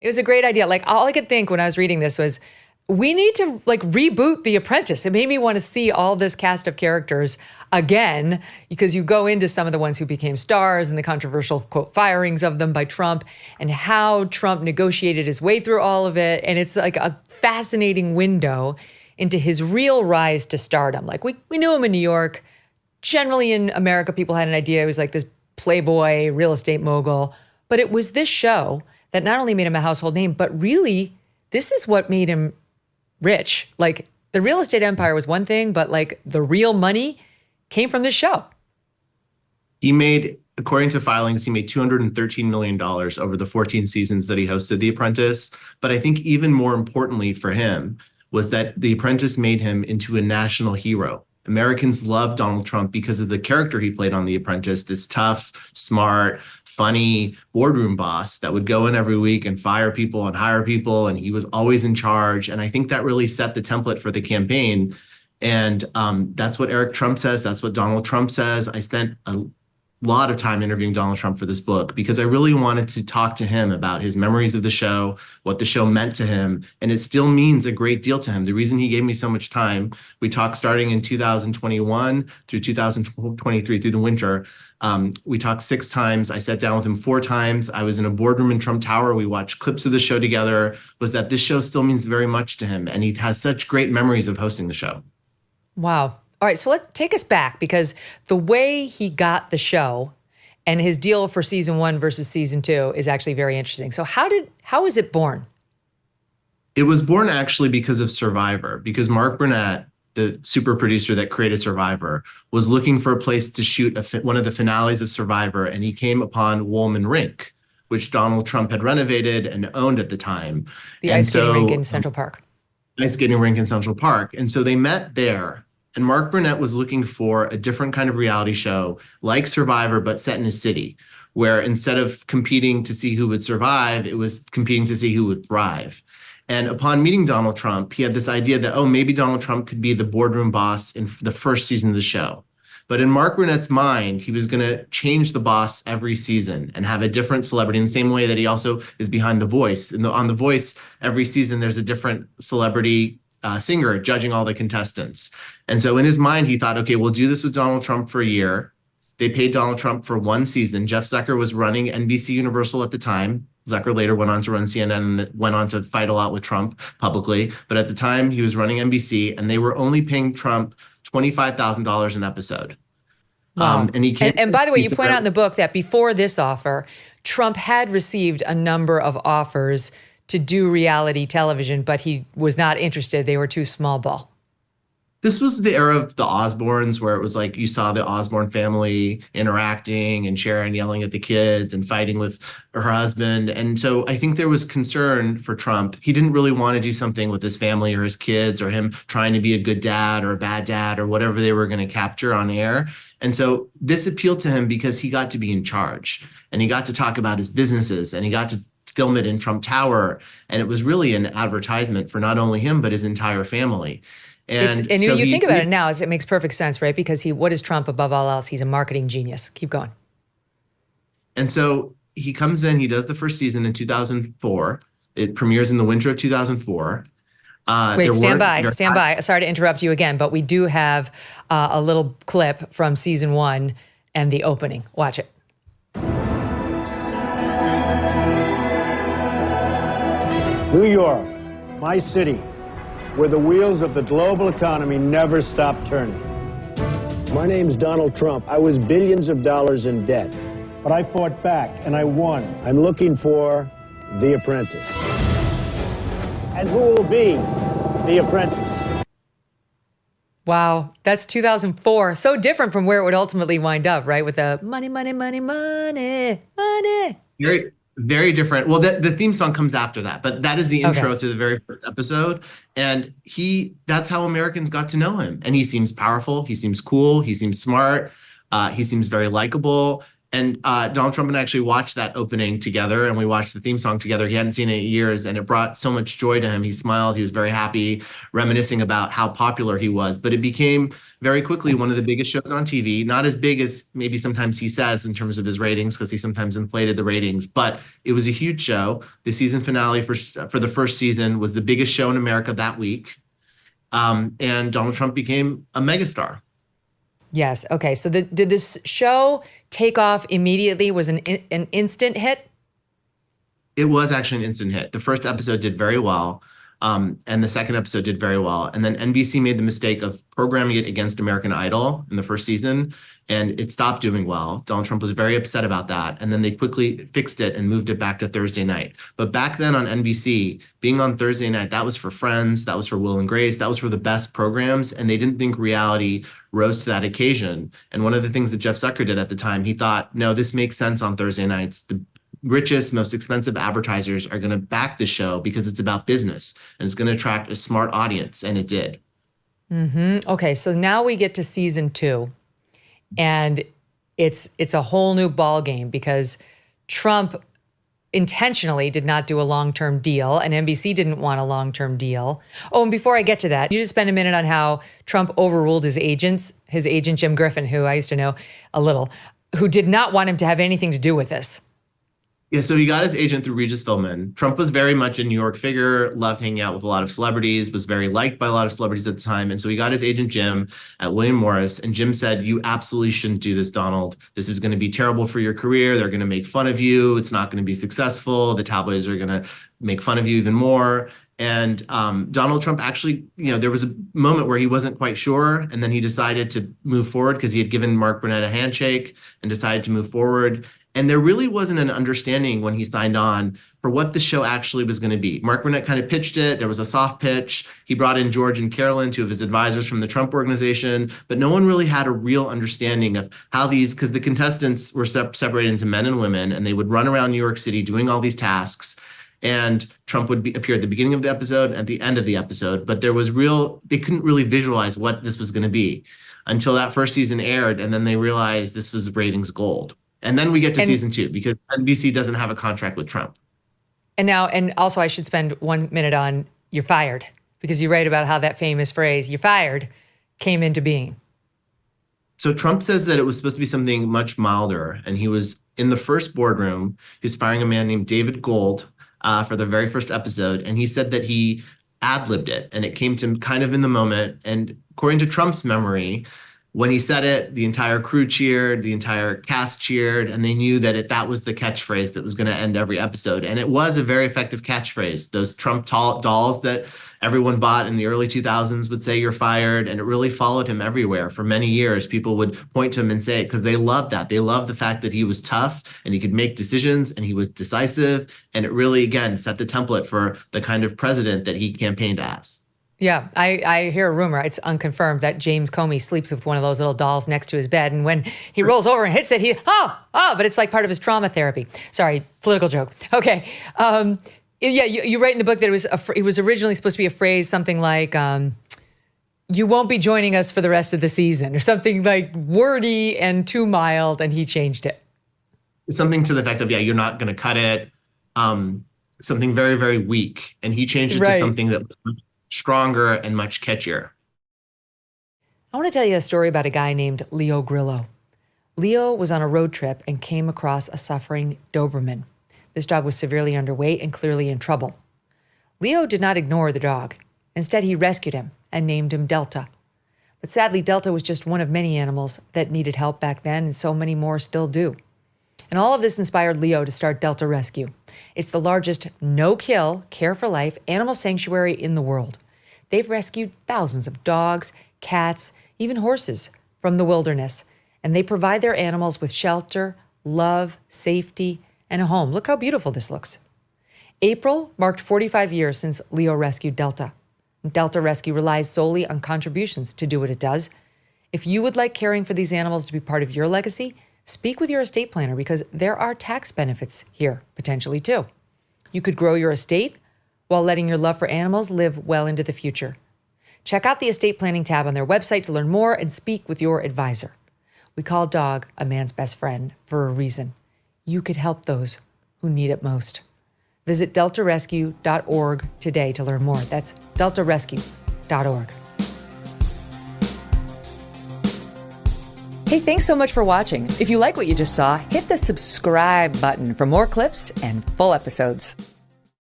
It was a great idea. Like all I could think when I was reading this was, we need to like reboot The Apprentice. It made me want to see all this cast of characters again, because you go into some of the ones who became stars and the controversial quote firings of them by Trump and how Trump negotiated his way through all of it. And it's like a fascinating window into his real rise to stardom. Like we knew him in New York. Generally in America, people had an idea he was like this playboy real estate mogul. But it was this show that not only made him a household name, but really this is what made him rich. Like the real estate empire was one thing, but like the real money came from this show. He made, according to filings, he made $213 million over the 14 seasons that he hosted The Apprentice. But I think even more importantly for him was that The Apprentice made him into a national hero. Americans loved Donald Trump because of the character he played on The Apprentice, this tough, smart, funny boardroom boss that would go in every week and fire people and hire people, and he was always in charge. And I think that really set the template for the campaign. And that's what Eric Trump says. That's what Donald Trump says. I spent a lot of time interviewing Donald Trump for this book because I really wanted to talk to him about his memories of the show, what the show meant to him, and it still means a great deal to him. The reason he gave me so much time, we talked starting in 2021 through 2023 through the winter. We talked 6 times. I sat down with him 4 times. I was in a boardroom in Trump Tower. We watched clips of the show together. Was that this show still means very much to him, and he has such great memories of hosting the show. Wow. All right, so let's take us back, because the way he got the show and his deal for season 1 versus season 2 is actually very interesting. So how was it born? It was born actually because of Survivor, because Mark Burnett, the super producer that created Survivor, was looking for a place to shoot one of the finales of Survivor, and he came upon Woolman Rink, which Donald Trump had renovated and owned at the time. The ice skating rink in Central Park. Ice skating rink in Central Park. And so they met there. And Mark Burnett was looking for a different kind of reality show like Survivor, but set in a city, where instead of competing to see who would survive, it was competing to see who would thrive. And upon meeting Donald Trump, he had this idea that, oh, maybe Donald Trump could be the boardroom boss in the first season of the show. But in Mark Burnett's mind, he was going to change the boss every season and have a different celebrity in the same way that he also is behind The Voice. On The Voice, every season, there's a different celebrity singer judging all the contestants. And so in his mind, he thought, okay, we'll do this with Donald Trump for a year. They paid Donald Trump for 1 season. Jeff Zucker was running NBC Universal at the time. Zucker later went on to run CNN and went on to fight a lot with Trump publicly. But at the time, he was running NBC, and they were only paying Trump $25,000 an episode. Wow. And by the way, you point out in the book that before this offer, Trump had received a number of offers to do reality television, but he was not interested. They were too small ball. This was the era of the Osbournes, where it was like you saw the Osbourne family interacting and Sharon yelling at the kids and fighting with her husband. And so I think there was concern for Trump. He didn't really want to do something with his family or his kids, or him trying to be a good dad or a bad dad or whatever they were going to capture on air. And so this appealed to him because he got to be in charge, and he got to talk about his businesses, and he got to film it in Trump Tower. And it was really an advertisement for not only him, but his entire family. And so you think about it now, it makes perfect sense, right? Because what is Trump above all else? He's a marketing genius. Keep going. And so he comes in, he does the first season in 2004. It premieres in the winter of 2004. Wait, stand by. Sorry to interrupt you again, but we do have a little clip from season 1 and the opening. Watch it. New York, my city, where the wheels of the global economy never stop turning. My name's Donald Trump. I was billions of dollars in debt, but I fought back and I won. I'm looking for The Apprentice. And who will be The Apprentice? Wow, that's 2004. So different from where it would ultimately wind up, right? With the money, money, money, money, money. Very, very different. Well, the theme song comes after that, but that is the intro to the very first episode. And that's how Americans got to know him. And he seems powerful. He seems cool. He seems smart. He seems very likable. And Donald Trump and I actually watched that opening together, and we watched the theme song together. He hadn't seen it in years, and it brought so much joy to him. He smiled. He was very happy, reminiscing about how popular he was. But it became very quickly one of the biggest shows on TV. Not as big as maybe sometimes he says in terms of his ratings, because he sometimes inflated the ratings. But it was a huge show. The season finale for the first season was the biggest show in America that week. And Donald Trump became a megastar. Yes. Okay. So did this show take off immediately? Was an instant hit? It was actually an instant hit. The first episode did very well. And the second episode did very well. And then NBC made the mistake of programming it against American Idol in the first season, and it stopped doing well. Donald Trump was very upset about that. And then they quickly fixed it and moved it back to Thursday night. But back then on NBC, being on Thursday night, that was for Friends, that was for Will and Grace, that was for the best programs. And they didn't think reality rose to that occasion. And one of the things that Jeff Zucker did at the time, he thought, no, this makes sense on Thursday nights. The richest, most expensive advertisers are going to back the show because it's about business and it's going to attract a smart audience. And it did. Mm-hmm. Okay. So now we get to season 2, and it's a whole new ball game because Trump intentionally did not do a long-term deal, and NBC didn't want a long-term deal. Oh, and before I get to that, you just spend a minute on how Trump overruled his agent, Jim Griffin, who I used to know a little, who did not want him to have anything to do with this. Yeah, so he got his agent through Regis Philbin. Trump was very much a New York figure, loved hanging out with a lot of celebrities, was very liked by a lot of celebrities at the time. And so he got his agent, Jim, at William Morris. And Jim said, you absolutely shouldn't do this, Donald. This is going to be terrible for your career. They're going to make fun of you. It's not going to be successful. The tabloids are going to make fun of you even more. And Donald Trump actually, there was a moment where he wasn't quite sure. And then he decided to move forward because he had given Mark Burnett a handshake and decided to move forward. And there really wasn't an understanding when he signed on for what the show actually was going to be. Mark Burnett kind of pitched it. There was a soft pitch. He brought in George and Carolyn, 2 of his advisors from the Trump organization, but no one really had a real understanding of how because the contestants were separated into men and women, and they would run around New York City doing all these tasks. And Trump would appear at the beginning of the episode and at the end of the episode, but they couldn't really visualize what this was going to be until that first season aired, and then they realized this was ratings gold. And then we get to season 2 because NBC doesn't have a contract with Trump. And also I should spend 1 minute on "you're fired," because you write about how that famous phrase "you're fired" came into being. So Trump says that it was supposed to be something much milder, and he was in the first boardroom. He was firing a man named David Gold for the very first episode, and he said that he ad-libbed it, and it came to him kind of in the moment. And according to Trump's memory, when he said it, the entire crew cheered, the entire cast cheered, and they knew that that was the catchphrase that was going to end every episode. And it was a very effective catchphrase. Those Trump dolls that everyone bought in the early 2000s would say "you're fired," and it really followed him everywhere for many years. People would point to him and say it because they loved that. They loved the fact that he was tough and he could make decisions and he was decisive. And it really, again, set the template for the kind of president that he campaigned as. Yeah, I hear a rumor, it's unconfirmed, that James Comey sleeps with one of those little dolls next to his bed. And when he rolls over and hits it, but it's like part of his trauma therapy. Sorry, political joke. Okay. You write in the book that it was originally supposed to be a phrase, something like, you won't be joining us for the rest of the season, or something like wordy and too mild, and he changed it. Something to the effect of, you're not going to cut it. Something very, very weak. And he changed it to something that was stronger and much catchier. I want to tell you a story about a guy named Leo Grillo. Leo was on a road trip and came across a suffering Doberman. This dog was severely underweight and clearly in trouble. Leo did not ignore the dog. Instead, he rescued him and named him Delta. But sadly, Delta was just one of many animals that needed help back then, and so many more still do. And all of this inspired Leo to start Delta Rescue. It's the largest no-kill, care-for-life animal sanctuary in the world. They've rescued thousands of dogs, cats, even horses from the wilderness, and they provide their animals with shelter, love, safety, and a home. Look how beautiful this looks. April marked 45 years since Leo rescued Delta. Delta Rescue relies solely on contributions to do what it does. If you would like caring for these animals to be part of your legacy, speak with your estate planner, because there are tax benefits here, potentially too. You could grow your estate while letting your love for animals live well into the future. Check out the estate planning tab on their website to learn more and speak with your advisor. We call dog a man's best friend for a reason. You could help those who need it most. Visit deltarescue.org today to learn more. That's deltarescue.org. Hey, thanks so much for watching. If you like what you just saw, hit the subscribe button for more clips and full episodes.